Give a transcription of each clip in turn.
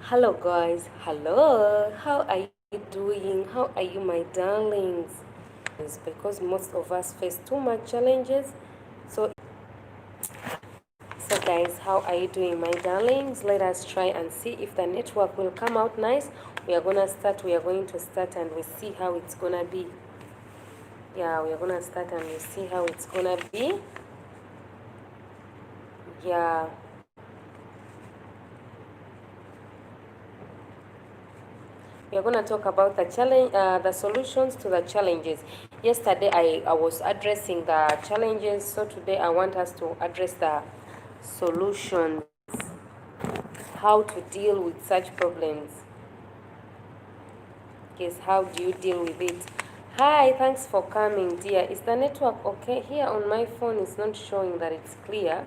Hello guys, hello. How are you doing? How are you, my darlings? It's because most of us face too much challenges. So so guys, how are you doing, my darlings? Let us try and see if the network will come out nice. We are going to start and we see how it's gonna be. Yeah, we are gonna start and we see how it's gonna be. Yeah. We are going to talk about the solutions to the challenges. Yesterday, I was addressing the challenges, so today I want us to address the solutions, how to deal with such problems. Yes, how do you deal with it? Hi, thanks for coming, dear. Is the network okay? Here on my phone, it's not showing that it's clear.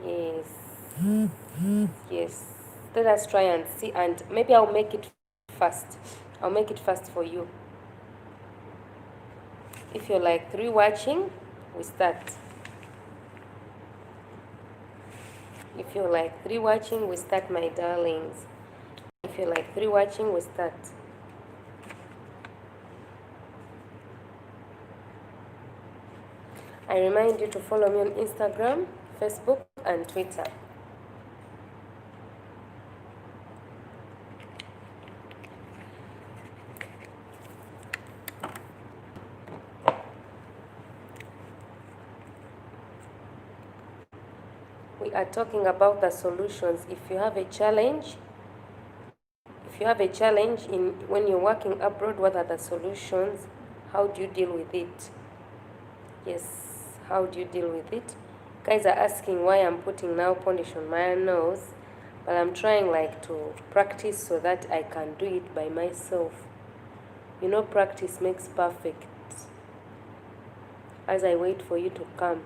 Yes, yes. Let us try and see, and maybe I'll make it fast. I'll make it fast for you. If you're like three watching, we start. If you're like three watching, we start, my darlings. If you're like three watching, we start. I remind you to follow me on Instagram, Facebook, and Twitter. We are talking about the solutions. If you have a challenge, in when you're working abroad, what are the solutions? How do you deal with it? Yes, how do you deal with it? Guys are asking why I'm putting nail polish on my nose, but I'm trying like to practice so that I can do it by myself. You know, practice makes perfect. As I wait for you to come.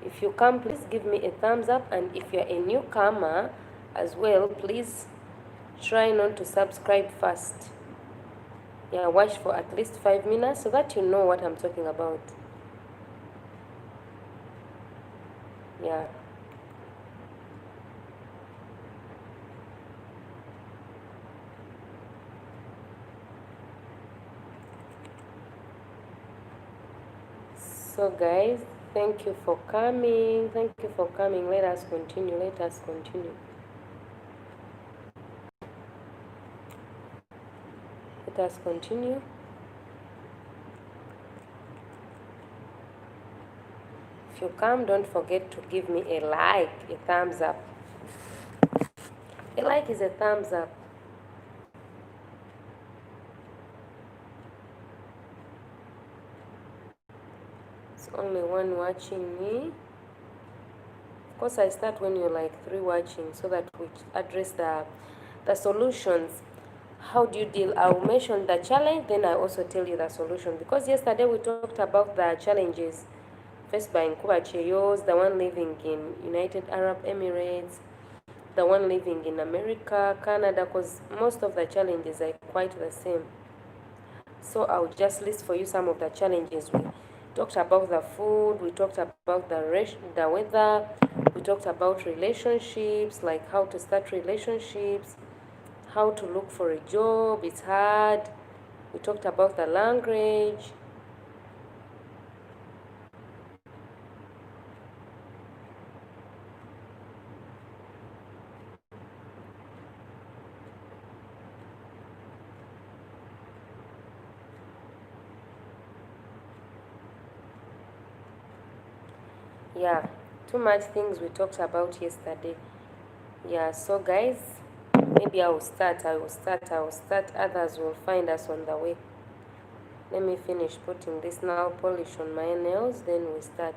If you come, please give me a thumbs up, and if you're a newcomer as well, please try not to subscribe first. Yeah, watch for at least 5 minutes so that you know what I'm talking about. Yeah. So guys, thank you for coming. Thank you for coming. Let us continue. Let us continue. Let us continue. If you come, don't forget to give me a like, a thumbs up. A like is a thumbs up. It's only one watching me. Of course, I start when you're like three watching so that we address the solutions. How do you deal? I'll mention the challenge, then I also tell you the solution. Because yesterday we talked about the challenges faced by Nkuba Cheyos, the one living in United Arab Emirates, the one living in America, Canada, because most of the challenges are quite the same. So I'll just list for you some of the challenges. We talked about the food, we talked about the weather, we talked about relationships, like how to start relationships, how to look for a job, it's hard. We talked about the language. Yeah, too much things we talked about yesterday. Yeah, so guys, maybe I will start. Others will find us on the way. Let me finish putting this nail polish on my nails, then we start.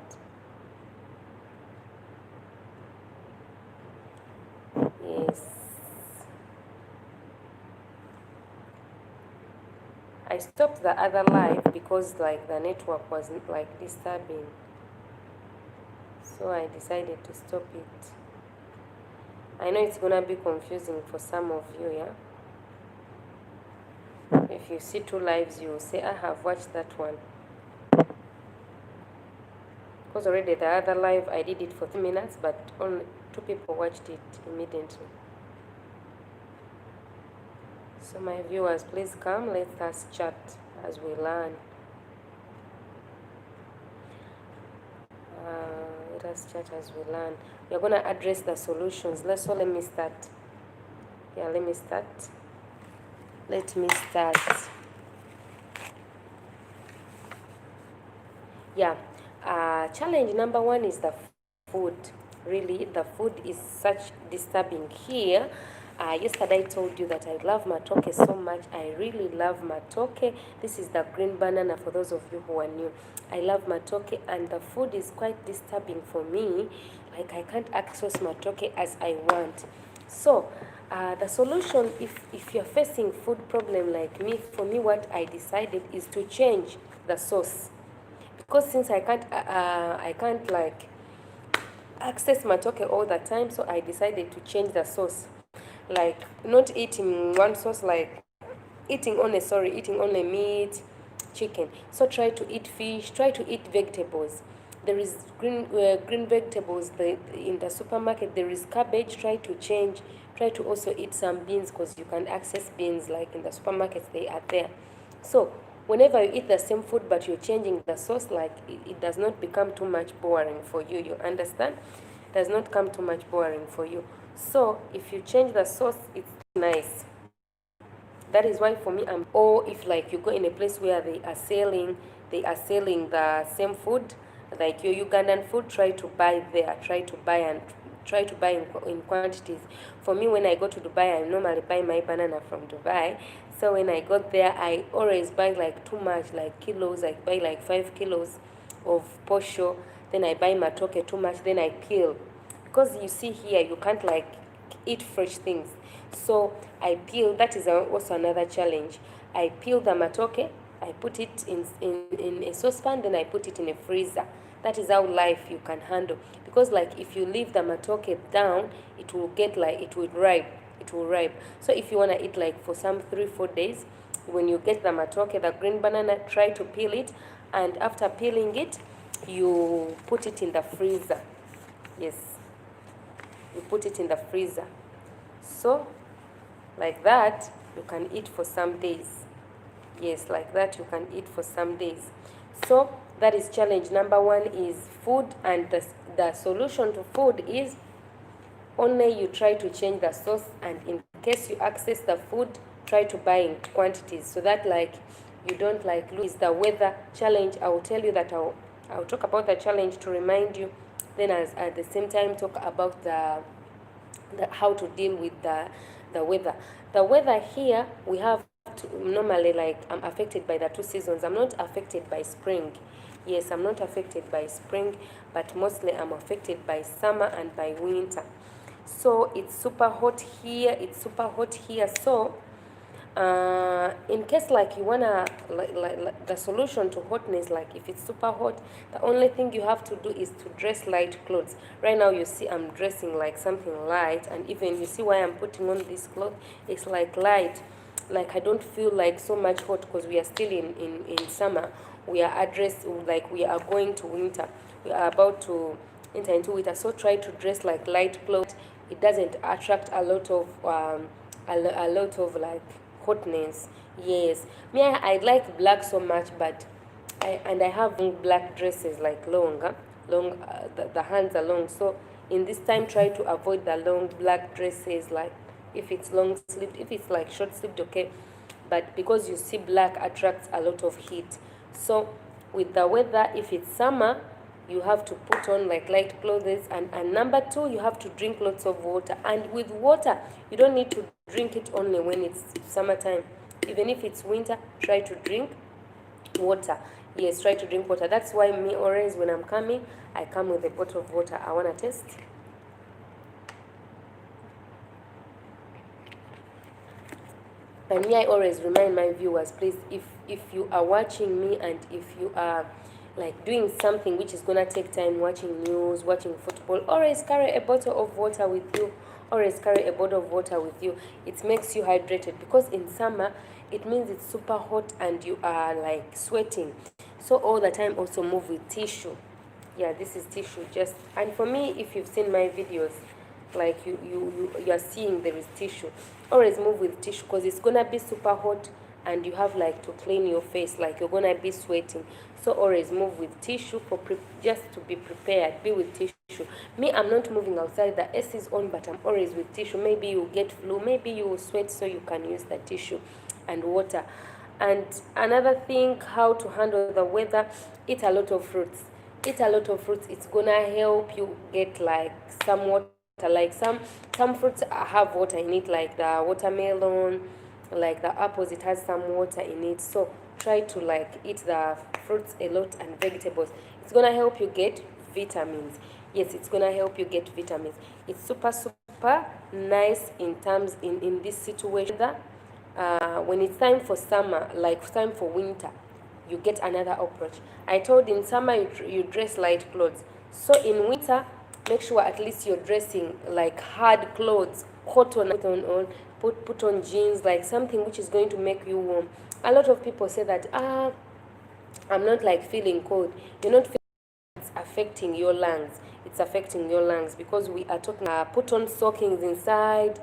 Yes. I stopped the other live because like the network wasn't like disturbing. So I decided to stop it. I know it's gonna be confusing for some of you, yeah? If you see two lives, you will say, I have watched that one. Because already the other live, I did it for 3 minutes, but only 2 people watched it immediately. So my viewers, please come, let us chat as we learn. Let us chat as we learn. We're going to address the solutions. Let me start. Yeah, let me start. Yeah, challenge number 1 is the food. Really, the food is such disturbing here. Yesterday I told you that I love matoke so much. I really love matoke. This is the green banana for those of you who are new. I love matoke, and the food is quite disturbing for me. Like, I can't access matoke as I want. So the solution, if you're facing food problem like me, for me what I decided is to change the sauce. Because since I can't like access matoke all the time, so I decided to change the sauce. Like, not eating one sauce, like eating only meat, chicken. So try to eat fish, try to eat vegetables. There is green vegetables in the supermarket. There is cabbage. Try to change. Try to also eat some beans, because you can access beans like in the supermarkets, they are there. So whenever you eat the same food but you're changing the sauce, like it does not become too much boring for you. You understand? It does not come too much boring for you. So if you change the sauce, it's nice. That is why for me, or if like you go in a place where they are selling the same food, like your Ugandan food, try to buy there. Try to buy in quantities. For me, when I go to Dubai, I normally buy my banana from Dubai. So when I got there, I always buy like too much, like kilos. I buy like 5 kilos of posho. Then I buy matoke too much. Then I peel, because you see here you can't like eat fresh things. So I peel. That is also another challenge. I peel the matoke. I put it in a saucepan. Then I put it in a freezer. That is how life you can handle. Because like if you leave the matoke down, it will ripe. It will ripe. So if you want to eat like for some 3-4 days, when you get the matoke, the green banana, try to peel it, and after peeling it, you put it in the freezer. Yes, you put it in the freezer. So like that you can eat for some days. Yes, like that you can eat for some days. So that is challenge number 1, is food, and the solution to food is only you try to change the sauce, and in case you access the food, try to buy in quantities, so that like you don't like lose the weather challenge. I will tell you that I'll talk about the challenge to remind you, then at the same time talk about the how to deal with the weather. The weather here, we have to normally, like, I'm affected by the 2 seasons. I'm not affected by spring. Yes, I'm not affected by spring, but mostly I'm affected by summer and by winter. So it's super hot here. So in case like you wanna like the solution to hotness, like if it's super hot, the only thing you have to do is to dress light clothes. Right now you see I'm dressing like something light, and even you see why I'm putting on this cloth, it's like light. Like I don't feel like so much hot, because we are still in summer. We are we are going to winter. We are about to enter into winter. So try to dress like light clothes. It doesn't attract a lot of like hotness. Yes, me, I like black so much, but I have black dresses, like long, the hands are long. So in this time, try to avoid the long black dresses. Like if it's long sleeved, if it's like short sleeved, okay. But because you see black attracts a lot of heat. So with the weather, if it's summer, you have to put on like light clothes, and number 2, you have to drink lots of water. And with water, you don't need to drink it only when it's summertime. Even if it's winter, try to drink water. Yes, try to drink water. That's why me always, when I'm coming, I come with a bottle of water. I want to taste. And me, I always remind my viewers, please, if you are watching me, and if you are like doing something which is gonna take time, watching news, watching football, always carry a bottle of water with you. Always carry a bottle of water with you. It makes you hydrated, because in summer it means it's super hot and you are like sweating. So all the time also move with tissue. Yeah, this is tissue. And for me, if you've seen my videos, like you are seeing there is tissue. Always move with tissue, because it's gonna be super hot and you have like to clean your face, like you're gonna be sweating. So always move with tissue for just to be prepared. Be with tissue. Me, I'm not moving outside, the AC is on, but I'm always with tissue. Maybe you get flu, maybe you will sweat, so you can use the tissue and water. And another thing, how to handle the weather: eat a lot of fruits. Eat a lot of fruits. It's gonna help you get like some water. Like some fruits have water in it, like the watermelon, like the apples, it has some water in it. So try to like eat the fruits a lot, and vegetables. It's gonna help you get vitamins. Yes, it's gonna help you get vitamins. It's super nice in terms in this situation. When it's time for summer, like time for winter, you get another approach. I told in summer you dress light clothes. So in winter, make sure at least you're dressing like hard clothes, cotton. Put on jeans, like something which is going to make you warm. A lot of people say that I'm not like feeling cold. You're not feeling. It's affecting your lungs. It's affecting your lungs, because we are talking. Put on stockings inside.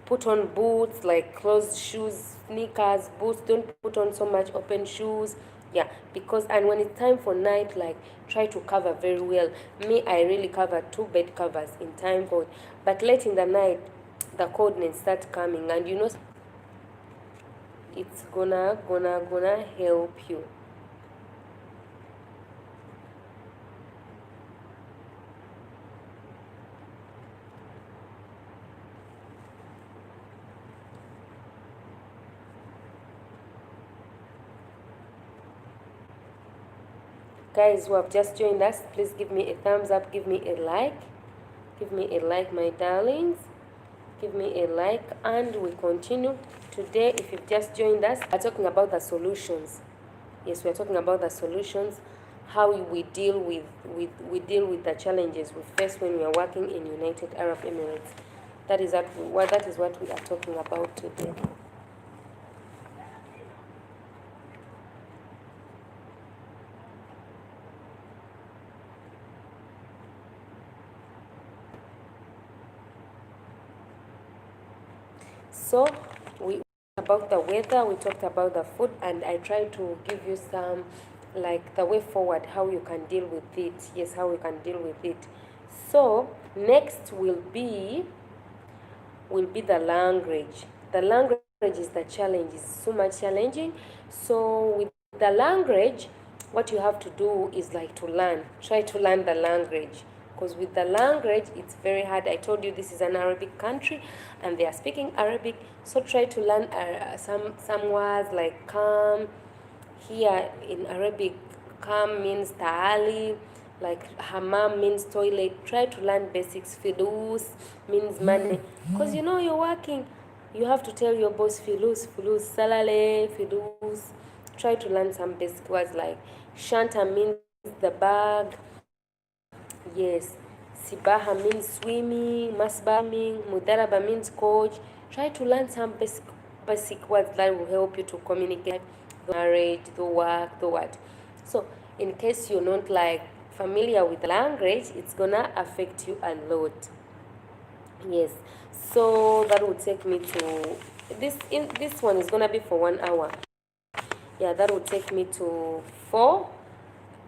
Put on boots, like closed shoes, sneakers, boots. Don't put on so much open shoes. Yeah, because, and when it's time for night, like try to cover very well. Me, I really cover 2 bed covers in time cold. But late in the night, the coldness starts coming, and it's gonna help you. Guys who have just joined us, please give me a thumbs up, give me a like. Give me a like, my darlings. Give me a like, and we continue. Today, if you've just joined us, we're talking about the solutions. Yes, we're talking about the solutions, how we deal with the challenges we face when we are working in United Arab Emirates. That is what we are talking about today. So we talked about the weather, we talked about the food, and I tried to give you some, like, the way forward, how you can deal with it. Yes, how you can deal with it. So next will be the language. The language is the challenge. It's so much challenging. So with the language, what you have to do is like to learn. Try to learn the language, because with the language it's very hard. I told you this is an Arabic country and they are speaking Arabic, so try to learn some words like calm. Here in Arabic, calm means ta'ali, like hammam means toilet. Try to learn basics. Filus means money, because you're working, you have to tell your boss filus, salale, filus. Try to learn some basic words like shanta means the bag. Yes, sibaha means swimming, masbaming, mudaraba means coach. Try to learn some basic words that will help you to communicate, the marriage, the work, the what. So in case you're not like familiar with the language, it's gonna affect you a lot. Yes, so that would take me to this one is gonna be for 1 hour. Yeah, that would take me to 4.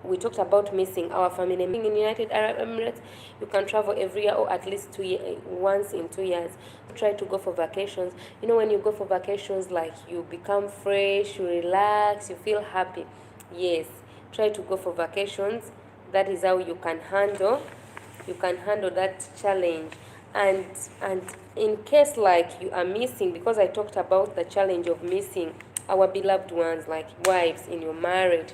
We talked about missing our family. In United Arab Emirates, you can travel every year, or at least once in 2 years. Try to go for vacations. When you go for vacations, like, you become fresh, you relax, you feel happy. Yes, try to go for vacations. That is how you can handle that challenge. And in case like you are missing, because I talked about the challenge of missing our beloved ones, like wives in your marriage,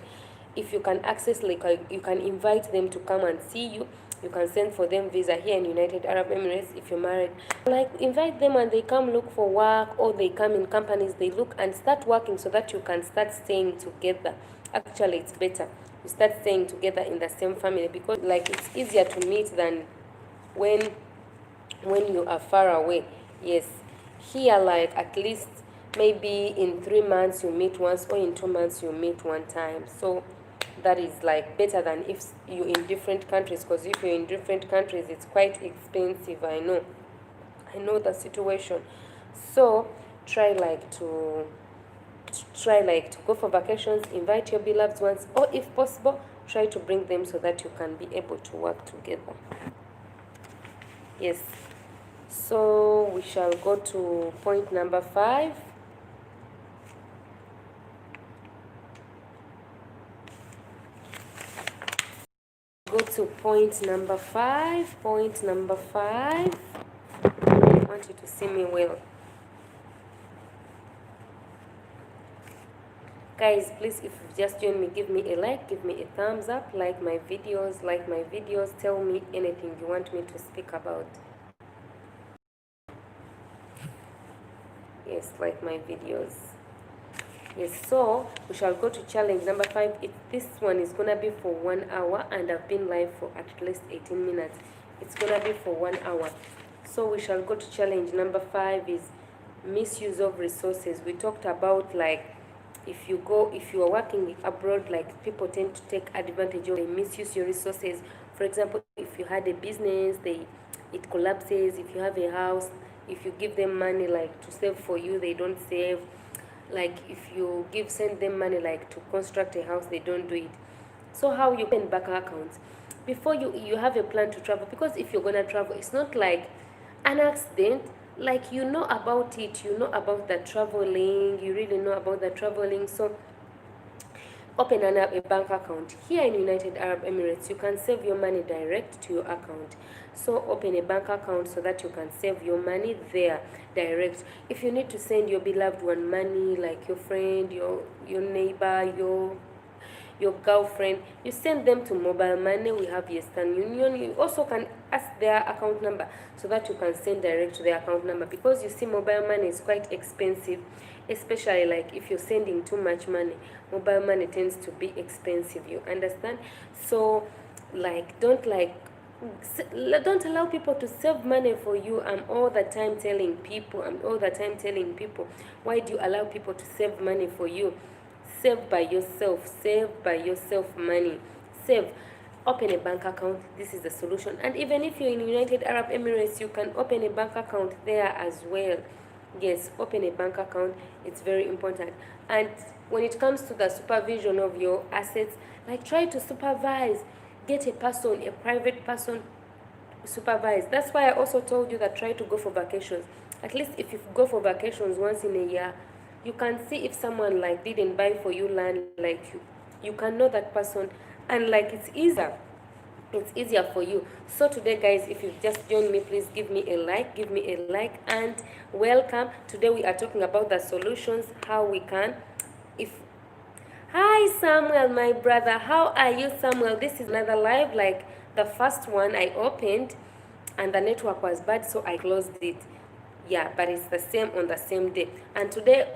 if you can access, like, you can invite them to come and see you. You can send for them visa here in United Arab Emirates if you're married. Like, invite them and they come look for work, or they come in companies, they look and start working, so that you can start staying together. Actually, it's better you start staying together in the same family, because like it's easier to meet than when you are far away. Yes, here, like, at least maybe in 3 months you meet once, or in 2 months you meet one time. So that is like better than if you're in different countries, because if you're in different countries, it's quite expensive, I know. I know the situation. So try like to go for vacations, invite your beloved ones, or if possible, try to bring them so that you can be able to work together. Yes. So we shall go to point number 5. Go to point number 5. Point number 5. I want you to see me well. Guys, please, if you've just joined me, give me a like, give me a thumbs up, like my videos, tell me anything you want me to speak about. Yes, like my videos. Yes, so we shall go to challenge number 5. This one is gonna be for 1 hour, and I've been live for at least 18 minutes. It's gonna be for 1 hour. So we shall go to challenge number 5 is misuse of resources. We talked about like if you are working abroad, like people tend to take advantage of, they misuse your resources. For example, if you had a business, it collapses. If you have a house, if you give them money like to save for you, they don't save. Like if you send them money like to construct a house, they don't do it. So how you open bank accounts before you have a plan to travel, because if you're gonna travel, it's not like an accident. Like you know about it, you know about the traveling, you really know about the traveling. So open a bank account. Here in United Arab Emirates, you can save your money direct to your account. So open a bank account so that you can save your money there direct. If you need to send your beloved one money, like your friend, your neighbor, your girlfriend, you send them to mobile money. We have Western Union. You also can ask their account number so that you can send direct to their account number, because you see mobile money is quite expensive, especially like if you're sending too much money. Mobile money tends to be expensive, you understand? So like don't allow people to save money for you. I'm all the time telling people, why do you allow people to save money for you? Save by yourself money. Save. Open a bank account. This is the solution. And even if you're in United Arab Emirates, you can open a bank account there as well. Yes, open a bank account. It's very important. And when it comes to the supervision of your assets, like try to supervise. Get a private person, supervise. That's why I also told you that try to go for vacations. At least if you go for vacations once in a year, you can see if someone like didn't buy for you land, like you can know that person, and like it's easier for you. So today, guys, if you've just joined me, please give me a like, and welcome. Today we are talking about the solutions, how we can. Hi Samuel, my brother, how are you? Samuel, this is another live. Like the first one I opened and the network was bad, so I closed it. Yeah, but it's the same on the same day. And today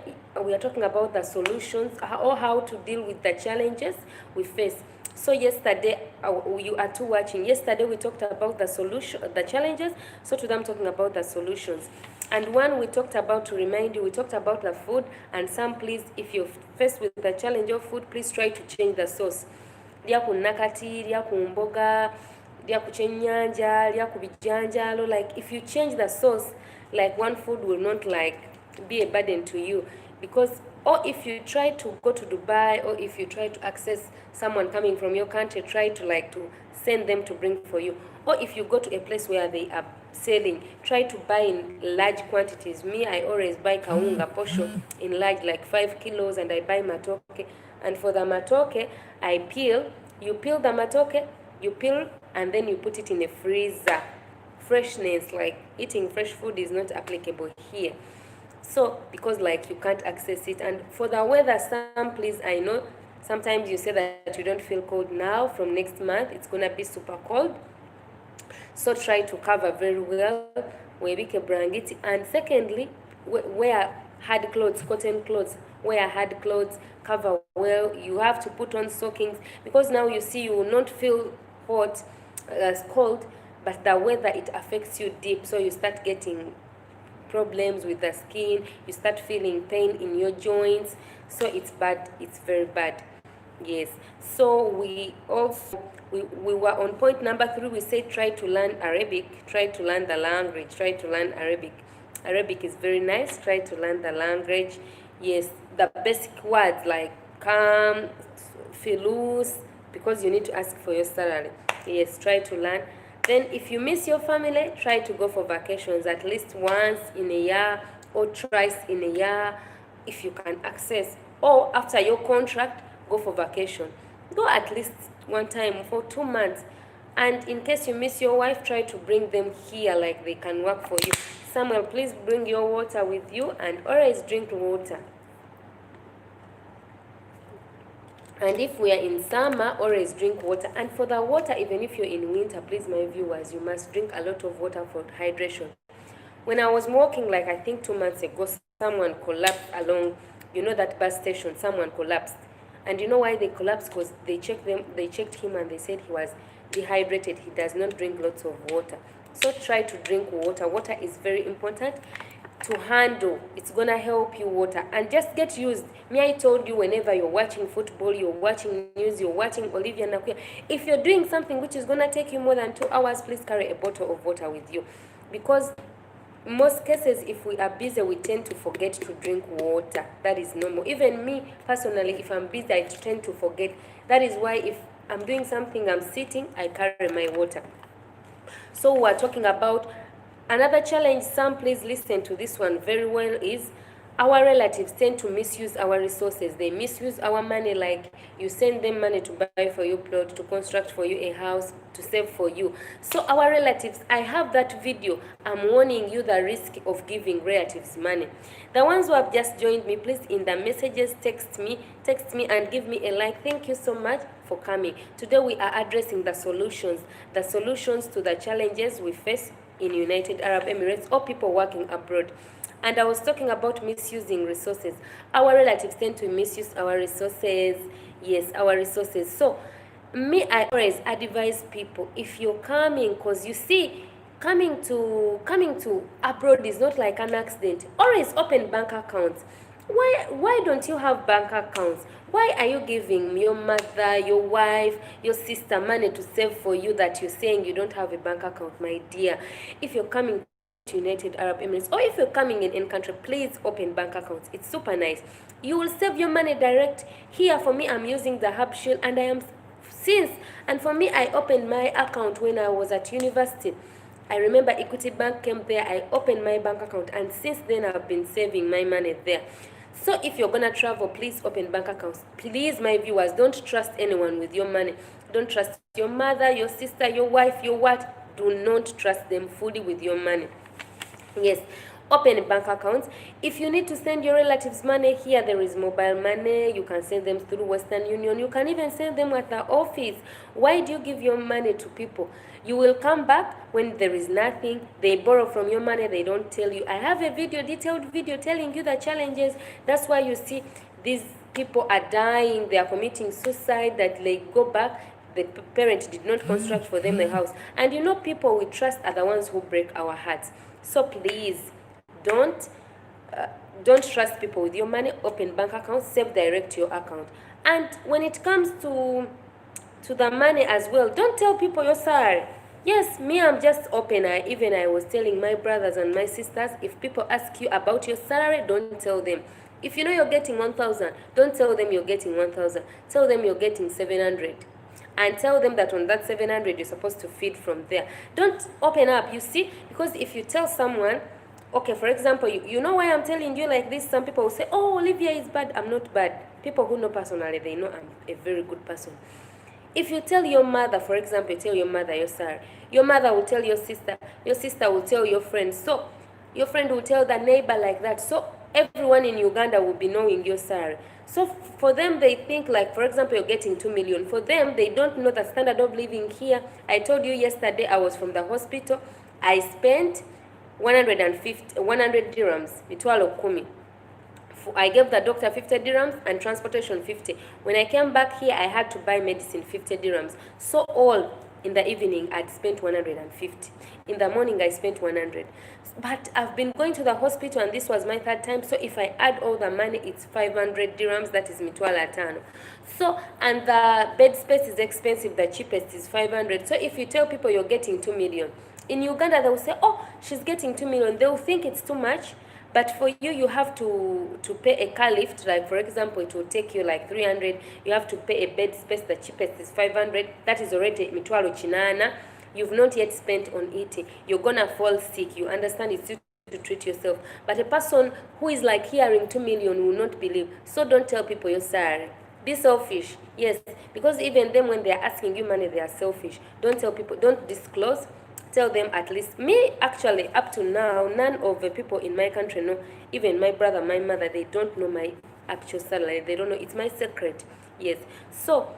we are talking about the solutions, or how to deal with the challenges we face. So yesterday, you are two watching. Yesterday we talked about the challenges. So today I'm talking about the solutions. And one we talked about, to remind you, we talked about the food. And some, please, if you're faced with the challenge of food, please try to change the sauce. Lya ku nakati, lya ku mboga, lya ku kyennyanja, lya ku bijanjalo. Like if you change the sauce, like one food will not like be a burden to you, because or if you try to go to Dubai, or if you try to access someone coming from your country, try to like to send them to bring for you. Or if you go to a place where they are selling, try to buy in large quantities. Me, I always buy kaunga posho in large, like 5 kilos, and I buy matoke. And for the matoke, you peel the matoke, and then you put it in a freezer. Freshness, like eating fresh food is not applicable here. So because like you can't access it. And for the weather, some, please, I know sometimes you say that you don't feel cold now. From next month it's gonna be super cold, so try to cover very well. Webike brangiti. And secondly, wear hard clothes, cotton clothes. Wear hard clothes, cover well. You have to put on stockings, because now you see you will not feel hot as cold, but the weather, it affects you deep. So you start getting problems with the skin, you start feeling pain in your joints. So it's bad, it's very bad. Yes. So we also we were on point number 3. We said try to learn Arabic, try to learn the language, try to learn Arabic. Arabic is very nice. Try to learn the language. Yes, the basic words like come, filus, because you need to ask for your salary. Yes, try to learn. Then if you miss your family, try to go for vacations at least once in a year or twice in a year if you can access. Or after your contract, go for vacation. Go at least one time for 2 months. And in case you miss your wife, try to bring them here like they can work for you. Samuel, please bring your water with you and always drink water. And if we are in summer, always drink water. And for the water, even if you're in winter, please, my viewers, you must drink a lot of water for hydration. When I was walking, like I think 2 months ago, someone collapsed along, that bus station. Someone collapsed, and you know why they collapsed? Because they checked him, and they said he was dehydrated. He does not drink lots of water. So try to drink water. Water is very important to handle. It's gonna help you, water, and just get used. Me, I told you, whenever you're watching football, you're watching news, you're watching Olivia Nakuya, if you're doing something which is gonna take you more than 2 hours, please carry a bottle of water with you, because most cases, if we are busy, we tend to forget to drink water. That is normal. Even me personally, if I'm busy, I tend to forget. That is why if I'm doing something, I'm sitting, I carry my water. So we're talking about another challenge. Some, please listen to this one very well, is our relatives tend to misuse our resources. They misuse our money, like you send them money to buy for you plot, to construct for you a house, to save for you. So our relatives, I have that video. I'm warning you the risk of giving relatives money. The ones who have just joined me, please, in the messages, text me and give me a like. Thank you so much for coming. Today we are addressing the solutions to the challenges we face in United Arab Emirates or people working abroad. And I was talking about misusing resources. Our relatives tend to misuse our resources. Yes, our resources. So, me, I always advise people, if you're coming, because you see, coming to abroad is not like an accident. Always open bank accounts. Why don't you have bank accounts? Why are you giving your mother, your wife, your sister money to save for you that you're saying you don't have a bank account, my dear? If you're coming to United Arab Emirates, or if you're coming in any country, please open bank accounts. It's super nice. You will save your money direct. Here for me, I'm using the Hub Shield, and and for me, I opened my account when I was at university. I remember Equity Bank came there, I opened my bank account, and since then I've been saving my money there. So if you're gonna travel, please open bank accounts. Please, my viewers, don't trust anyone with your money. Don't trust your mother, your sister, your wife, your what. Do not trust them fully with your money. Yes, open bank accounts. If you need to send your relatives money, here there is mobile money. You can send them through Western Union. You can even send them at the office. Why do you give your money to people? You will come back when there is nothing. They borrow from your money. They don't tell you. I have a detailed video telling you the challenges. That's why you see these people are dying. They are committing suicide, that they go back. The parent did not construct for them the house. And people we trust are the ones who break our hearts. So please, don't trust people with your money. Open bank accounts, save direct to your account. And when it comes to the money as well, don't tell people your salary. Yes, me, I'm just open. I was telling my brothers and my sisters, if people ask you about your salary, don't tell them. If you know you're getting 1,000, don't tell them you're getting 1,000. Tell them you're getting 700. And tell them that on that 700 you're supposed to feed from there. Don't open up, you see, because if you tell someone, okay, for example, you know why I'm telling you like this. Some people will say, oh, Olivia is bad. I'm not bad. People who know personally, they know I'm a very good person. If you tell your mother, for example, you tell your mother your salary, your mother will tell your sister will tell your friend, so your friend will tell the neighbor, like that. So everyone in Uganda will be knowing your salary. So for them, they think, like, for example, you're getting 2 million. For them, they don't know the standard of living here. I told you yesterday, I was from the hospital. I spent 100 dirhams, mitwalo kumi. I gave the doctor 50 dirhams and transportation 50. When I came back here, I had to buy medicine 50 dirhams. So all In the evening, I'd spent 150. In the morning, I spent 100. But I've been going to the hospital, and this was my third time. So if I add all the money, it's 500 dirhams. That is mitwala tano. So, and the bed space is expensive. The cheapest is 500. So if you tell people you're getting 2 million, in Uganda, they will say, oh, she's getting 2 million. They will think it's too much. But for you, you have to pay a car lift. Like, for example, it will take you like 300. You have to pay a bed space. The cheapest is 500. That is already mitwalo chinana. You've not yet spent on eating. You're going to fall sick. You understand it's you to treat yourself. But a person who is like hearing 2 million will not believe. So don't tell people you're sorry. Be selfish. Yes, because even them, when they're asking you money, they are selfish. Don't tell people. Don't disclose. Tell them at least. Me, actually, up to now, none of the people in my country know. Even my brother, my mother, they don't know my actual salary. They don't know. It's my secret. Yes. So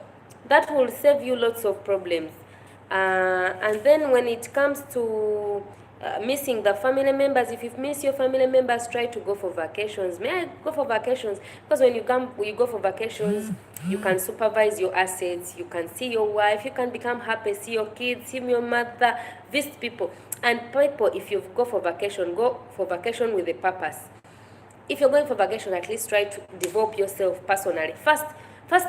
that will save you lots of problems. And then when it comes to missing the family members, if you miss your family members, try to go for vacations. May I go for vacations? Because when you go for vacations, you can supervise your assets, you can see your wife, you can become happy, see your kids, see your mother, visit people. And people, if you go for vacation with a purpose. If you're going for vacation, at least try to develop yourself personally. First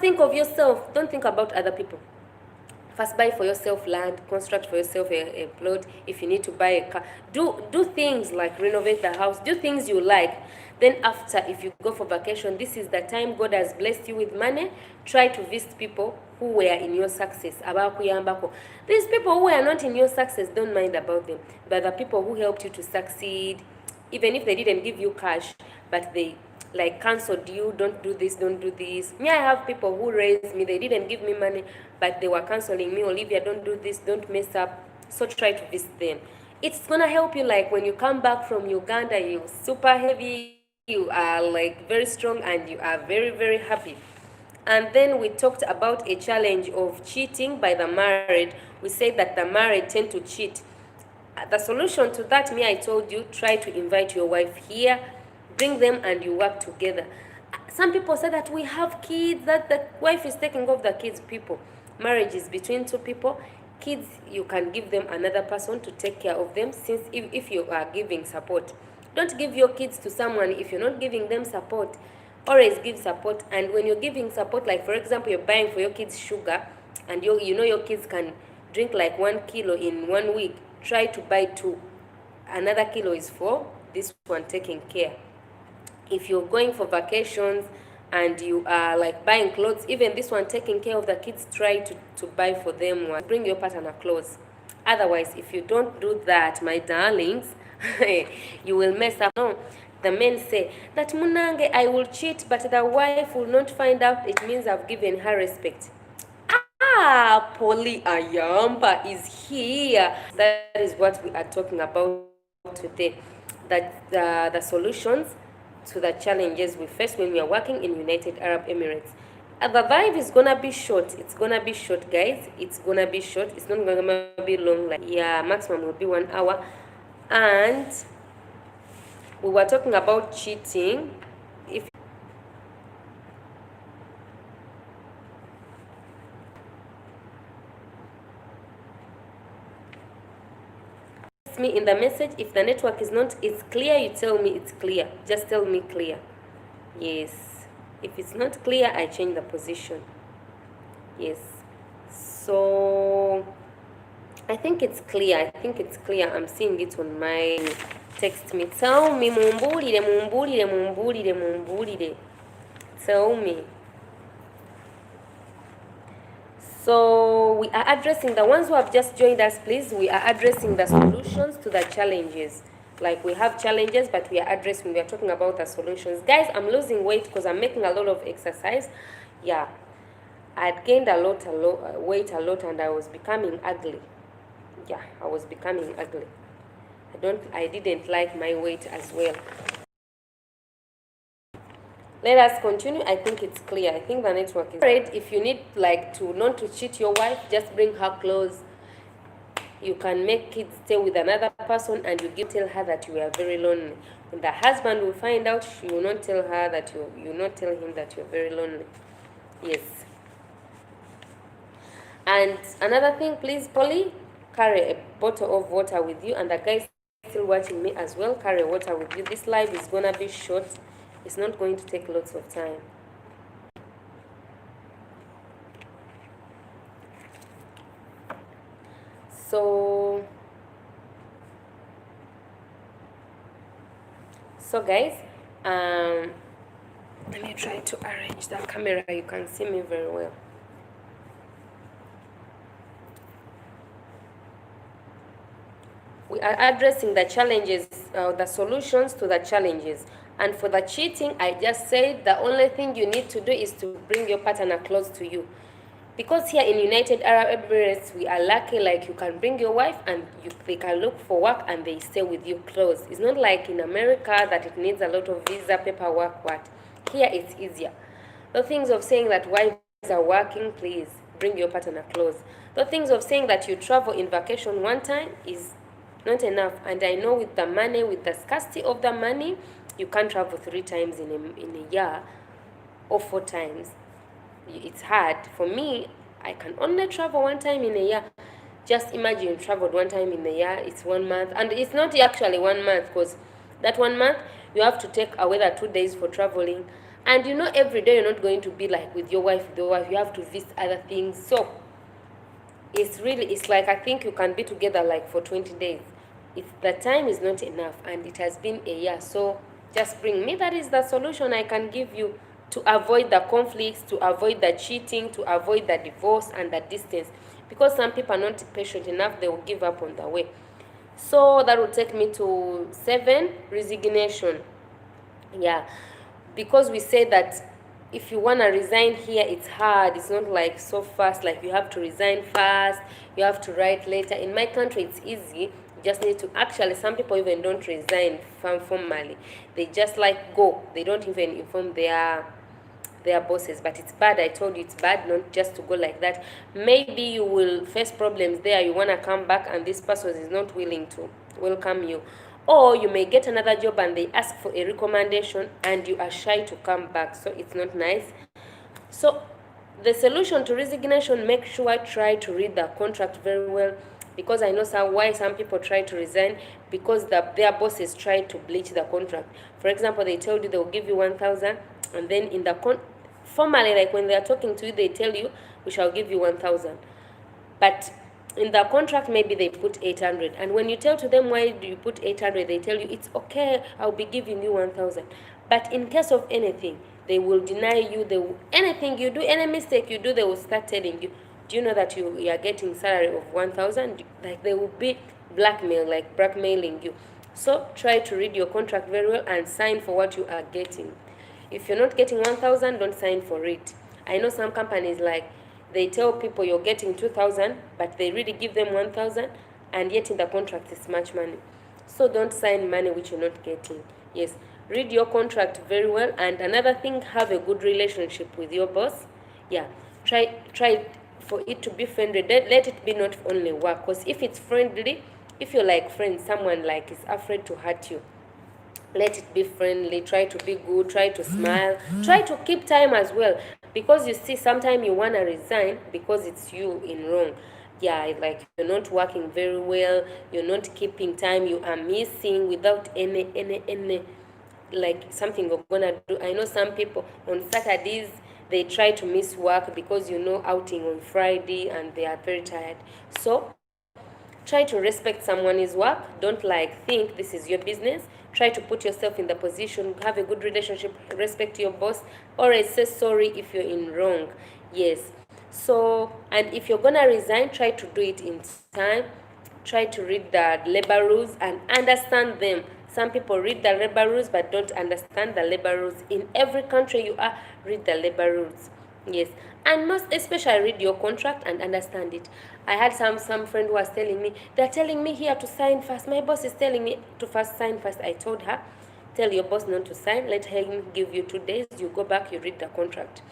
think of yourself. Don't think about other people. First, buy for yourself land, construct for yourself a plot. If you need to buy a car, do things like renovate the house, do things you like. Then after, if you go for vacation, this is the time God has blessed you with money. Try to visit people who were in your success. These people who are not in your success, don't mind about them. But the people who helped you to succeed, even if they didn't give you cash, but they like cancelled you, don't do this, don't do this. Me, I have people who raised me, they didn't give me money, but they were cancelling me. Olivia, don't do this, don't mess up. So try to visit them. It's gonna help you, like when you come back from Uganda, you're super heavy, you are like very strong, and you are very, very happy. And then we talked about a challenge of cheating by the married. We said that the married tend to cheat. The solution to that, me, I told you, try to invite your wife here, bring them, and you work together. Some people say that we have kids, that the wife is taking off the kids. People, marriage is between two people. Kids, you can give them another person to take care of them, since if you are giving support. Don't give your kids to someone if you're not giving them support. Always give support. And when you're giving support, like for example, you're buying for your kids sugar, and you know your kids can drink like 1 kilo in 1 week, try to buy 2. Another kilo is for this one taking care. If you're going for vacations and you are like buying clothes, even this one taking care of the kids, try to buy for them one. Bring your partner clothes. Otherwise, if you don't do that, my darlings, you will mess up. No, the men say that Munange, I will cheat, but the wife will not find out. It means I've given her respect. Polly Ayamba is here. That is what we are talking about today. That the solutions to the challenges we face when we are working in United Arab Emirates. The vibe is gonna be short. It's gonna be short, guys. It's gonna be short. It's not gonna be long. Like, yeah, maximum will be 1 hour. And we were talking about cheating. If me in the message, if the network is not, it's clear, you tell me it's clear. Just tell me clear. Yes. If it's not clear, I change the position. Yes. So I think it's clear. I'm seeing it on my text me. Tell me, mumbulire. Tell me. So we are addressing, the ones who have just joined us, please, we are addressing the solutions to the challenges. Like we have challenges, but we are talking about the solutions. Guys, I'm losing weight because I'm making a lot of exercise. Yeah, I had gained weight a lot, and I was becoming ugly. Yeah, I was becoming ugly. I didn't like my weight as well. Let us continue. I think it's clear. I think the network is great. If you need like not to cheat your wife, just bring her close. You can make kids stay with another person, and you tell her that you are very lonely. When the husband will find out, you will not tell her that you not tell him that you're very lonely. Yes. And another thing, please, Polly, carry a bottle of water with you. And the guys still watching me as well, carry water with you. This live is gonna be short. It's not going to take lots of time. So guys, let me try to arrange the camera. You can see me very well. We are addressing the challenges, the solutions to the challenges. And for the cheating, I just said the only thing you need to do is to bring your partner close to you. Because here in United Arab Emirates, we are lucky, like you can bring your wife and they can look for work and they stay with you close. It's not like in America that it needs a lot of visa, paperwork, what. Here it's easier. The things of saying that wives are working, please bring your partner close. The things of saying that you travel in vacation one time is not enough. And I know with the money, with the scarcity of the money, you can't travel 3 times in a year or 4 times. It's hard. For me, I can only travel 1 time in a year. Just imagine you traveled 1 time in a year, it's 1 month. And it's not actually 1 month, because that 1 month, you have to take away the 2 days for traveling. And you know, every day you're not going to be like with your wife, you have to visit other things. So it's like, I think you can be together like for 20 days. The time is not enough, and it has been a year. So just bring me. That is the solution I can give you to avoid the conflicts, to avoid the cheating, to avoid the divorce and the distance. Because some people are not patient enough, they will give up on the way. So that will take me to 7, resignation. Yeah, because we say that if you want to resign here, it's hard. It's not like so fast, like you have to resign fast, you have to write later. In my country, it's easy. You just need to, actually, some people even don't resign formally. They just like go. They don't even inform their bosses. But it's bad. I told you it's bad not just to go like that. Maybe you will face problems there. You want to come back and this person is not willing to welcome you. Or you may get another job and they ask for a recommendation and you are shy to come back. So it's not nice. So the solution to resignation, make sure try to read the contract very well. Because I know why some people try to resign, because their bosses try to bleach the contract. For example, they told you they will give you 1,000, and then in the formally, like when they are talking to you, they tell you, we shall give you 1,000. But in the contract, maybe they put 800. And when you tell to them, why do you put 800, they tell you, it's okay, I'll be giving you 1,000. But in case of anything, they will deny you. Anything you do, any mistake you do, they will start telling you, do you know that you are getting salary of 1,000? Like they will be blackmailing you. So try to read your contract very well and sign for what you are getting. If you're not getting 1,000, don't sign for it. I know some companies, like, they tell people you're getting 2,000, but they really give them 1,000, and yet in the contract it's much money. So don't sign money which you're not getting. Yes, read your contract very well. And another thing, have a good relationship with your boss. Yeah, try for it to be friendly. Let it be not only work. Because if it's friendly, if you're like friends, someone like is afraid to hurt you, let it be friendly. Try to be good, try to smile, try to keep time as well. Because you see, sometimes you want to resign because it's you in wrong. Yeah, like you're not working very well, you're not keeping time, you are missing without any like something you're gonna do. I know some people on Saturdays, they try to miss work because outing on Friday and they are very tired. So try to respect someone's work. Don't think this is your business. Try to put yourself in the position, have a good relationship, respect your boss, or say sorry if you're in wrong. Yes. So, and if you're gonna resign, try to do it in time. Try to read the labor rules and understand them. Some people read the labor rules but don't understand the labor rules. In every country you are, read the labor rules. Yes, and most especially read your contract and understand it. I had some friend who was telling me, they're telling me here to sign fast. My boss is telling me to sign fast. I told her, tell your boss not to sign. Let him give you 2 days. You go back, you read the contract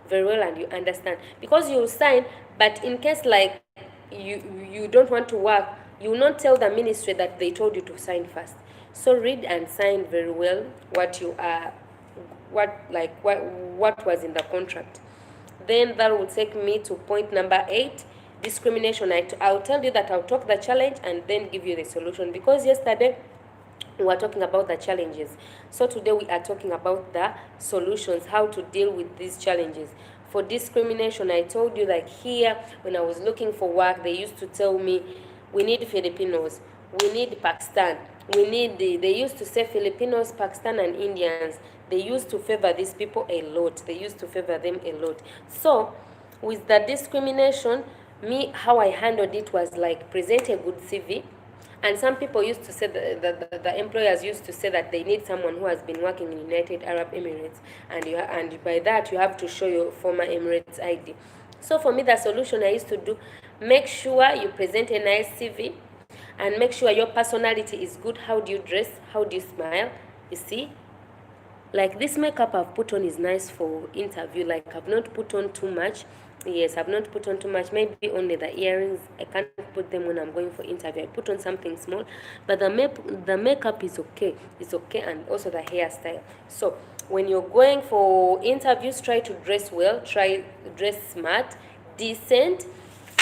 very well and you understand. Because you sign, but in case like you don't want to work, you will not tell the ministry that they told you to sign fast. So read and sign very well what was in the contract. Then that will take me to point number 8, discrimination. I'll tell you that I'll talk the challenge and then give you the solution, because yesterday we were talking about the challenges. So today we are talking about the solutions, how to deal with these challenges. For discrimination, I told you that here, when I was looking for work, they used to tell me, we need Filipinos, we need Pakistan, they used to say Filipinos, Pakistan, and Indians. They used to favor these people a lot. They used to favor them a lot. So with the discrimination, me, how I handled it was like present a good CV. And some people used to say, the employers used to say that they need someone who has been working in United Arab Emirates, and by that you have to show your former Emirates ID. So for me, the solution I used to do, make sure you present a nice CV, and make sure your personality is good. How do you dress? How do you smile? You see, like this makeup I've put on is nice for interview. Like I've not put on too much. Yes, I've not put on too much. Maybe only the earrings. I can't put them when I'm going for interview. I put on something small, but the makeup is okay. It's okay, and also the hairstyle. So when you're going for interviews, try to dress well. Try dress smart, decent,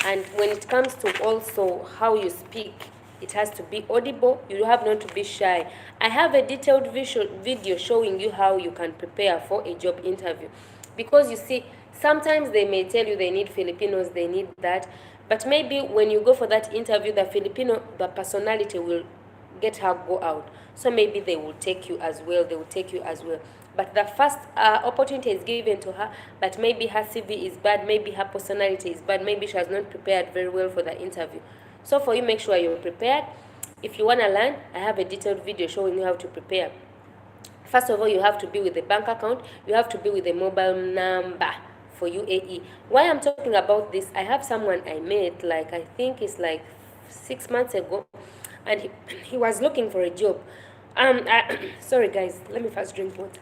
and when it comes to also how you speak, it has to be audible. You have not to be shy. I have a detailed video showing you how you can prepare for a job interview. Because you see, sometimes they may tell you they need Filipinos, they need that. But maybe when you go for that interview, the personality will get her go out. So maybe they will take you as well. They will take you as well. But the first opportunity is given to her, but maybe her CV is bad, maybe her personality is bad, maybe she has not prepared very well for the interview. So for you, make sure you're prepared. If you want to learn, I have a detailed video showing you how to prepare. First of all, you have to be with a bank account. You have to be with a mobile number for UAE. Why I'm talking about this, I have someone I met, like I think it's like 6 months ago, and he was looking for a job. Sorry guys, let me first drink water.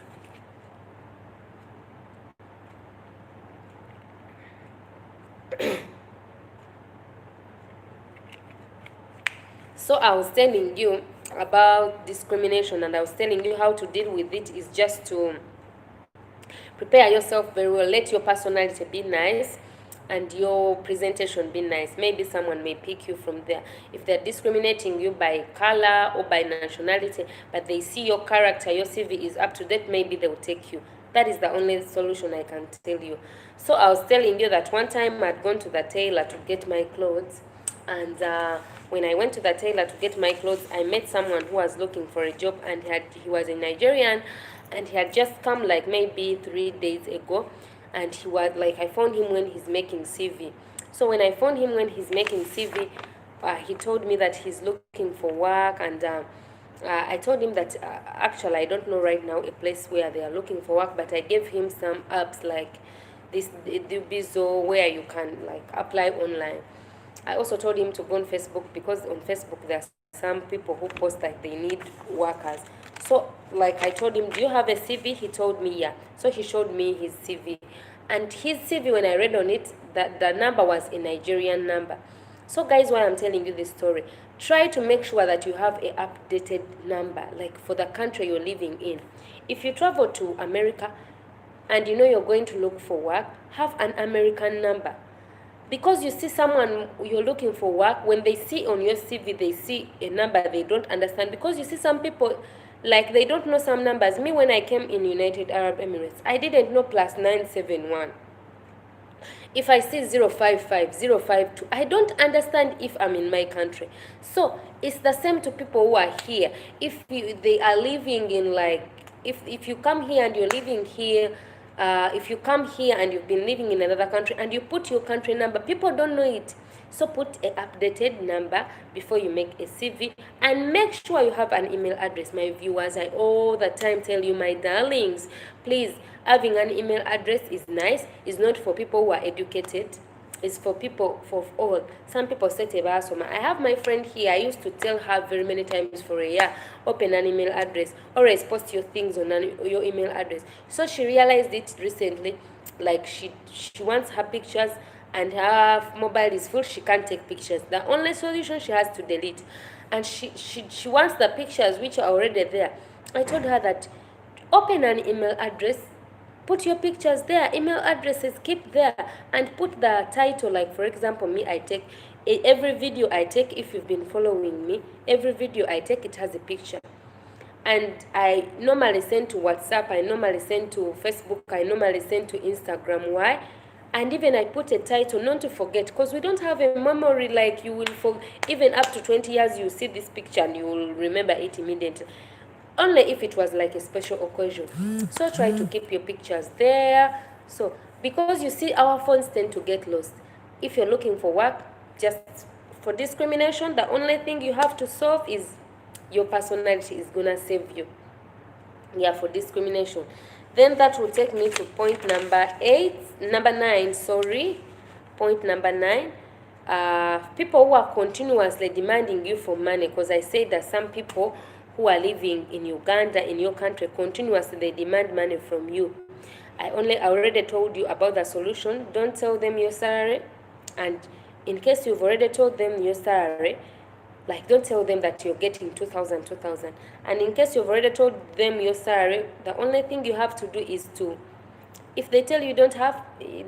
So I was telling you about discrimination, and I was telling you how to deal with it is just to prepare yourself very well. Let your personality be nice and your presentation be nice. Maybe someone may pick you from there. If they're discriminating you by color or by nationality, but they see your character, your CV is up to date, maybe they will take you. That is the only solution I can tell you. So I was telling you that one time I'd gone to the tailor to get my clothes, and when I went to the tailor to get my clothes, I met someone who was looking for a job, and he was a Nigerian, and he had just come like maybe 3 days ago, and he was like, I found him when he's making CV. So when I found him when he's making CV, he told me that he's looking for work, and I told him that actually I don't know right now a place where they are looking for work, but I gave him some apps like this Dubizo, where you can like apply online. I also told him to go on Facebook, because on Facebook there are some people who post that they need workers. So like I told him, do you have a CV? He told me yeah. So he showed me his CV. And his CV, when I read on it, the number was a Nigerian number. So guys, why I'm telling you this story, try to make sure that you have a updated number, like for the country you're living in. If you travel to America and you know you're going to look for work, have an American number. Because you see someone, you're looking for work, when they see on your CV, they see a number they don't understand. Because you see some people, like they don't know some numbers. Me, when I came in United Arab Emirates, I didn't know +971. If I see 055, 052, I don't understand if I'm in my country. So it's the same to people who are here. If they are living in like, if you come here and you're living here, if you come here and you've been living in another country and you put your country number, people don't know it. So put an updated number before you make a CV, and make sure you have an email address. My viewers, I all the time tell you, my darlings, please, having an email address is nice. It's not for people who are educated. It's for people, for all. Some people say, I have my friend here, I used to tell her very many times for a year, open an email address, always post your things on your email address. So she realized it recently, like she wants her pictures, and her mobile is full, she can't take pictures. The only solution, she has to delete. And she wants the pictures which are already there. I told her that open an email address, Put your pictures there, email addresses, keep there, and put the title. Like for example, me, I take every video I take, if you've been following me, every video I take, it has a picture. And I normally send to WhatsApp, I normally send to Facebook, I normally send to Instagram. Why? And even I put a title, not to forget, because we don't have a memory like you will even up to 20 years, you see this picture and you will remember it immediately. Only if it was like a special occasion. So try to keep your pictures there. So, because you see, our phones tend to get lost. If you're looking for work, just for discrimination, the only thing you have to solve is your personality is gonna save you. Yeah, for discrimination. Then that will take me to point number 9, sorry. Point number 9. People who are continuously demanding you for money, because I say that some people who are living in Uganda, in your country, continuously they demand money from you. I already told you about the solution. Don't tell them your salary. And in case you've already told them your salary, like, don't tell them that you're getting 2,000. And in case you've already told them your salary, the only thing you have to do is to, if they tell you don't have,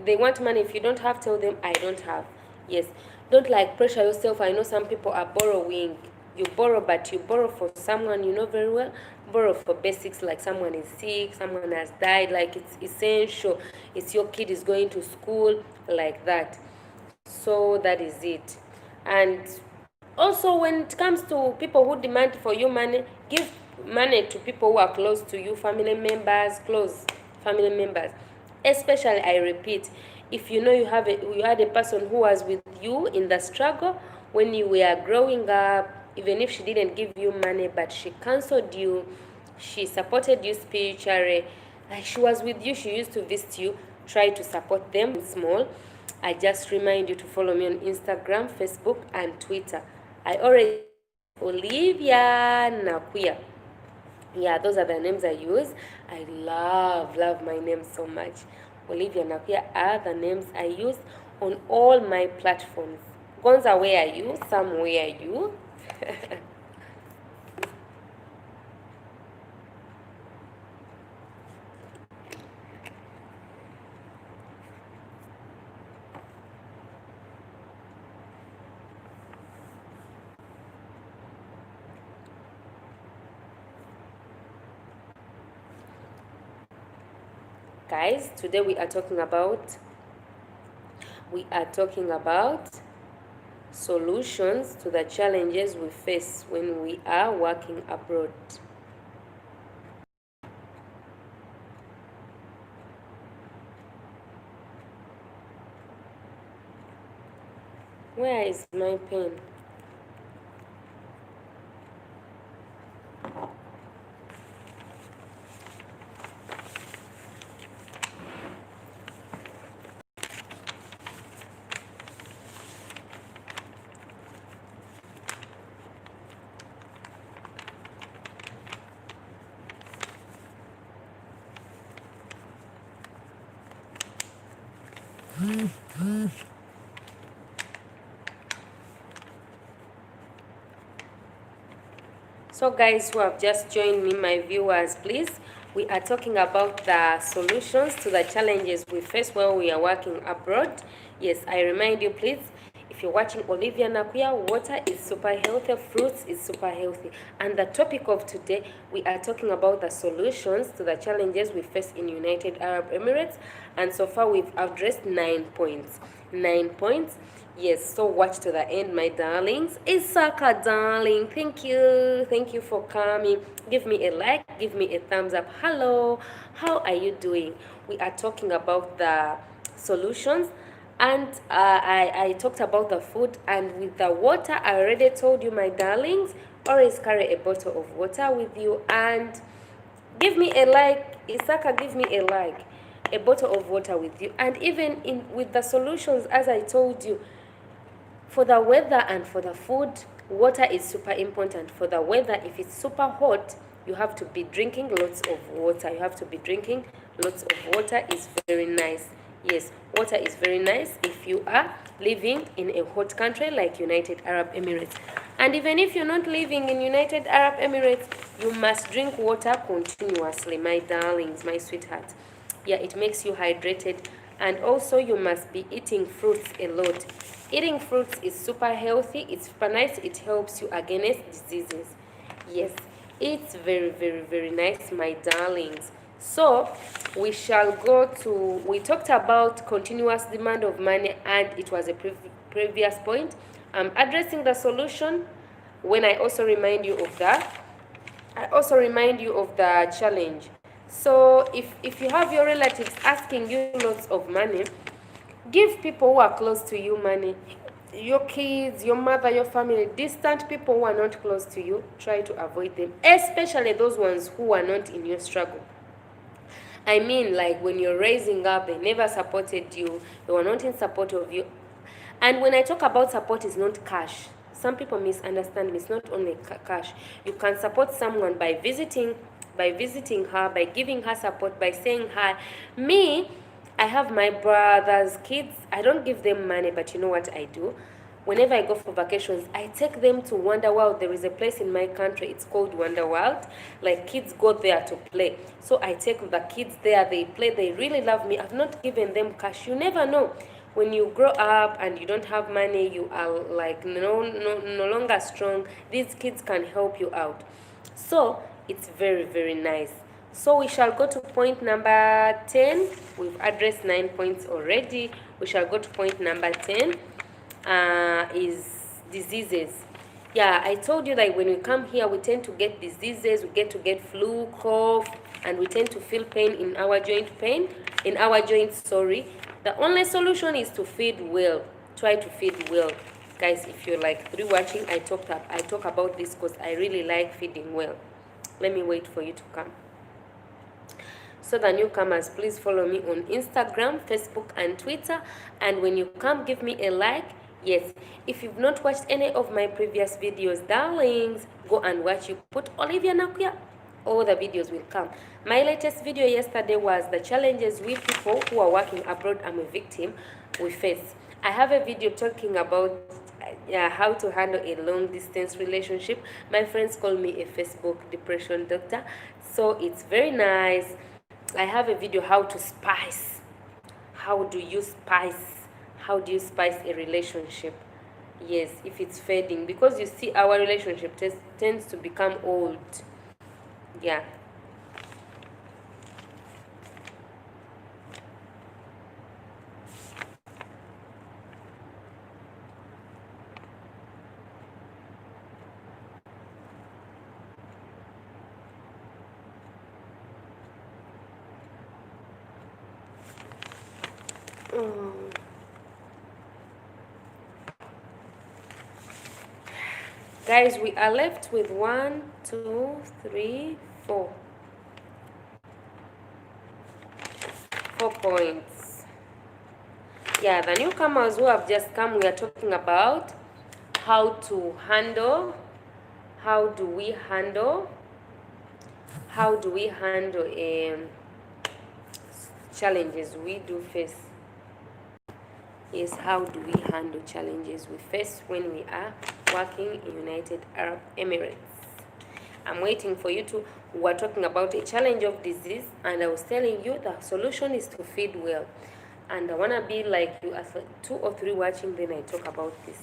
they want money, if you don't have, tell them I don't have. Yes. Don't like pressure yourself. I know some people are borrowing. You borrow, but you borrow for someone you know very well. Borrow for basics, like someone is sick, someone has died, like it's essential. It's your kid is going to school, like that. So that is it. And also, when it comes to people who demand for you money, give money to people who are close to you, close family members. Especially, I repeat, if you know you had a person who was with you in the struggle when you were growing up, even if she didn't give you money, but she counseled you, she supported you spiritually, like she was with you, she used to visit you, try to support them small. I just remind you to follow me on Instagram, Facebook, and Twitter. I already Olivia Nakuya. Yeah, those are the names I use. I love my name so much. Olivia Nakuya are the names I use on all my platforms. Gonza, where are you? Sam, where are you? Guys, today we are talking about solutions to the challenges we face when we are working abroad. Where is my pen? So guys who have just joined me, my viewers, please, we are talking about the solutions to the challenges we face when we are working abroad. Yes, I remind you, please, if you're watching Olivia Nakuya, water is super healthy, fruits is super healthy. And the topic of today, we are talking about the solutions to the challenges we face in United Arab Emirates. And so far, we've addressed 9 points. 9 points. Yes, so watch to the end, my darlings. Isaka, darling, thank you for coming. Give me a like, give me a thumbs up. Hello, how are you doing? We are talking about the solutions, and I talked about the food, and with the water, I already told you, my darlings, always carry a bottle of water with you, and give me a like. Isaka, give me a like. A bottle of water with you, and even with the solutions, as I told you, for the weather and for the food, water is super important. For the weather, if it's super hot, you have to be drinking lots of water. You have to be drinking lots of water. Is very nice. Yes, water is very nice if you are living in a hot country like United Arab Emirates. And even if you're not living in United Arab Emirates, you must drink water continuously, my darlings, my sweethearts. Yeah, it makes you hydrated. And also you must be eating fruits a lot. Eating fruits is super healthy, it's super nice, it helps you against diseases. Yes, it's very, very, very nice, my darlings. So we shall go to, we talked about continuous demand of money, and it was a previous point. I'm addressing the solution when I also remind you of that. I also remind you of the challenge. So if you have your relatives asking you lots of money, give people who are close to you money. Your kids, your mother, your family, distant people who are not close to you, try to avoid them, especially those ones who are not in your struggle. I mean, like when you're raising up, they never supported you, they were not in support of you. And when I talk about support, it's not cash. Some people misunderstand me. It's not only cash. You can support someone by visiting her, by giving her support, by saying hi. Me, I have my brother's kids. I don't give them money, but you know what I do? Whenever I go for vacations, I take them to Wonder World. There is a place in my country, it's called Wonder World. Like, kids go there to play. So I take the kids there, they play, they really love me. I've not given them cash. You never know. When you grow up and you don't have money, you are like no longer strong. These kids can help you out. So it's very, very nice. So we shall go to point number 10. We've addressed 9 points already. We shall go to point number 10. Is diseases. Yeah, I told you that when we come here, we tend to get diseases, we get to get flu, cough, and we tend to feel pain in our joints, sorry. The only solution is to feed well. Try to feed well. Guys, if you're like through watching, I talk about this because I really like feeding well. Let me wait for you to come. So the newcomers, please follow me on Instagram, Facebook, and Twitter. And when you come, give me a like. Yes, if you've not watched any of my previous videos, darlings, go and watch. You put Olivia Nakuya, all the videos will come. My latest video yesterday was the challenges we people who are working abroad, I'm a victim, we face. I have a video talking about how to handle a long distance relationship. My friends call me a Facebook depression doctor, so it's very nice. I have a video how to spice. How do you spice? How do you spice a relationship? Yes, if it's fading, because you see our relationship tends to become old. Yeah. Guys, we are left with 1, 2, 3, 4. 4 points. Yeah, the newcomers who have just come, we are talking about how to handle, how do we handle challenges we do face. Is how do we handle challenges we face when we are working in United Arab Emirates. I'm waiting for you to, we're talking about a challenge of disease, and I was telling you the solution is to feed well. And I want to be like you, as 2 or 3 watching, then I talk about this.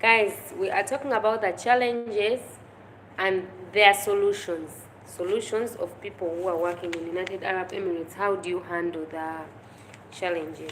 Guys, we are talking about the challenges and their solutions. Solutions of people who are working in United Arab Emirates. How do you handle the challenges?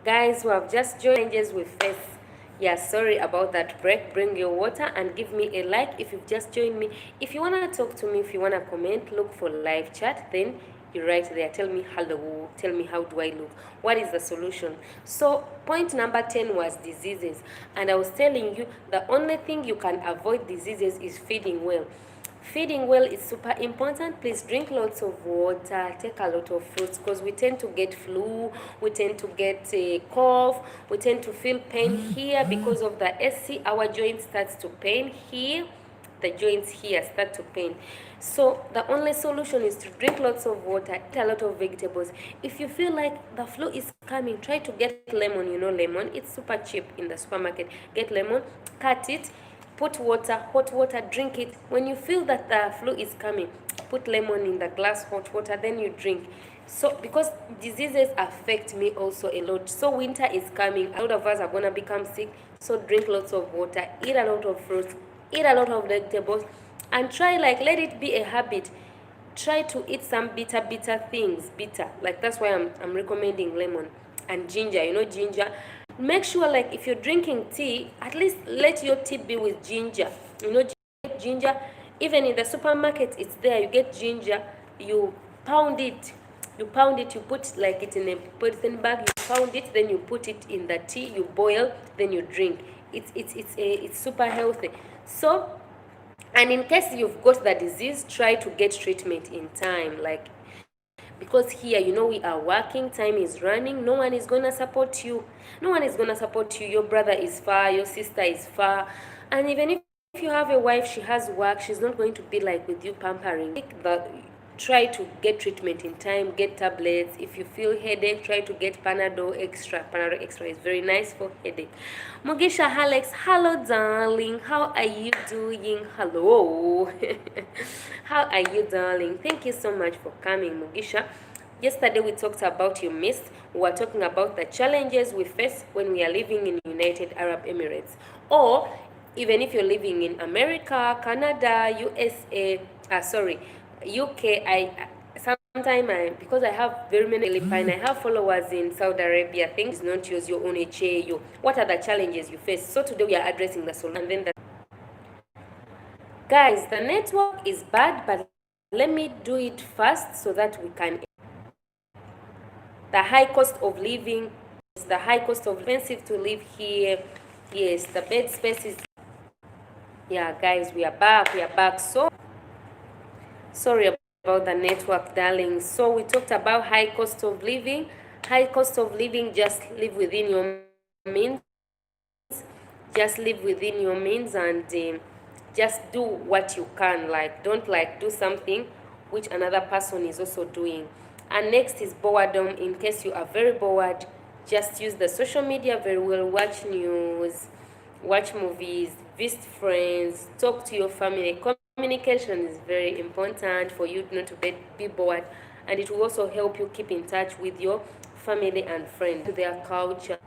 Guys who have just joined challenges we face, yeah, sorry about that break. Bring your water and give me a like if you've just joined me. If you want to talk to me, if you want to comment, look for live chat, then you write there, tell me hello, tell me how do I look, what is the solution. So point number 10 was diseases, and I was telling you the only thing you can avoid diseases is feeding well. Feeding well is super important. Please drink lots of water, take a lot of fruits, because we tend to get flu, we tend to get a cough, we tend to feel pain here because of the SC. Our joint starts to pain here, the joints here start to pain. So the only solution is to drink lots of water, eat a lot of vegetables. If you feel like the flu is coming, try to get lemon. You know lemon, it's super cheap in the supermarket. Get lemon, cut it, put water, hot water, drink it. When you feel that the flu is coming, put lemon in the glass, hot water, then you drink. So because diseases affect me also a lot. So winter is coming, a lot of us are gonna become sick. So drink lots of water, eat a lot of fruits, eat a lot of vegetables, and try, like, let it be a habit. Try to eat some bitter things. Bitter, like, that's why I'm recommending lemon and ginger. You know ginger, make sure, like, if you're drinking tea, at least let your tea be with ginger. You know ginger, even in the supermarket it's there. You get ginger, you pound it, you put like it in a polythene bag, you pound it, then you put it in the tea, you boil, then you drink. It's super healthy. So, and in case you've got the disease, try to get treatment in time, like, because here, you know, we are working, time is running, no one is gonna support you, your brother is far, your sister is far, and even if you have a wife, she has work, she's not going to be like with you pampering. Try to get treatment in time, get tablets. If you feel headache, try to get Panadol Extra. Panadol Extra is very nice for headache. Mugisha Alex, hello darling, how are you doing? Hello. How are you, darling? Thank you so much for coming, Mugisha. Yesterday we talked about your myths. We were talking about the challenges we face when we are living in United Arab Emirates, or even if you're living in America, Canada, USA, UK. Because I have very many Philippines, I have followers in Saudi Arabia. Things not use your own HA. What are the challenges you face? So today we are addressing the solution. And then guys, the network is bad, but let me do it fast so that we can. The high cost of living, the high cost of expensive to live here. Yes, the bed space is. Yeah, guys, we are back. So sorry about the network, darling. So we talked about high cost of living. Just live within your means. Just live within your means, and just do what you can. Like, don't like do something which another person is also doing. And next is boredom. In case you are very bored, just use the social media very well. Watch news, watch movies, visit friends, talk to your family. Communication is very important for you not to be bored, and it will also help you keep in touch with your family and friends, their culture.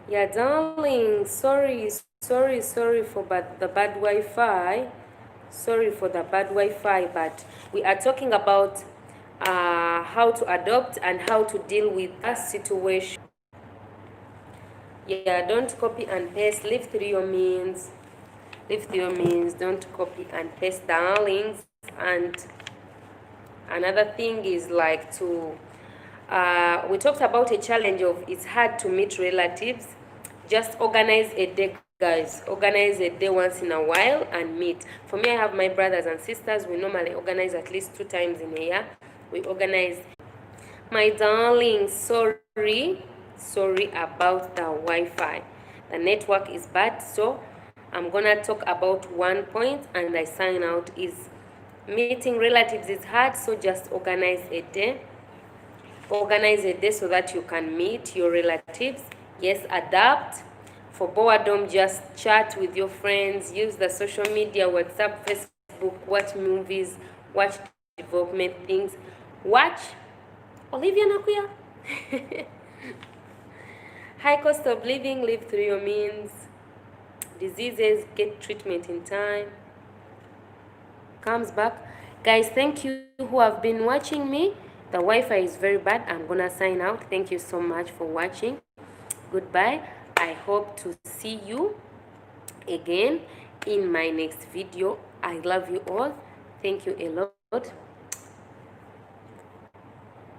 Yeah, darling, sorry for the bad Wi-Fi. Sorry for the bad Wi-Fi, but we are talking about how to adopt and how to deal with a situation. Yeah, don't copy and paste. Live through your means. Don't copy and paste, darlings. And another thing is, like, to We talked about a challenge of it's hard to meet relatives. Just organize a day, guys. Organize a day once in a while and meet. For me, I have my brothers and sisters. We normally organize at least 2 times in a year. We organize. My darling, sorry about the Wi-Fi. The network is bad, so I'm gonna talk about one point and I sign out. Is meeting relatives is hard, so just organize a day. Organize a day so that you can meet your relatives. Yes, adapt. For boredom, just chat with your friends, use the social media, WhatsApp, Facebook, watch movies, watch development things, watch Olivia Nakuya. High cost of living, live through your means. Diseases, get treatment in time. Comes back. Guys, thank you who have been watching me. The Wi-Fi is very bad. I'm gonna sign out. Thank you so much for watching. Goodbye. I hope to see you again in my next video. I love you all. Thank you a lot.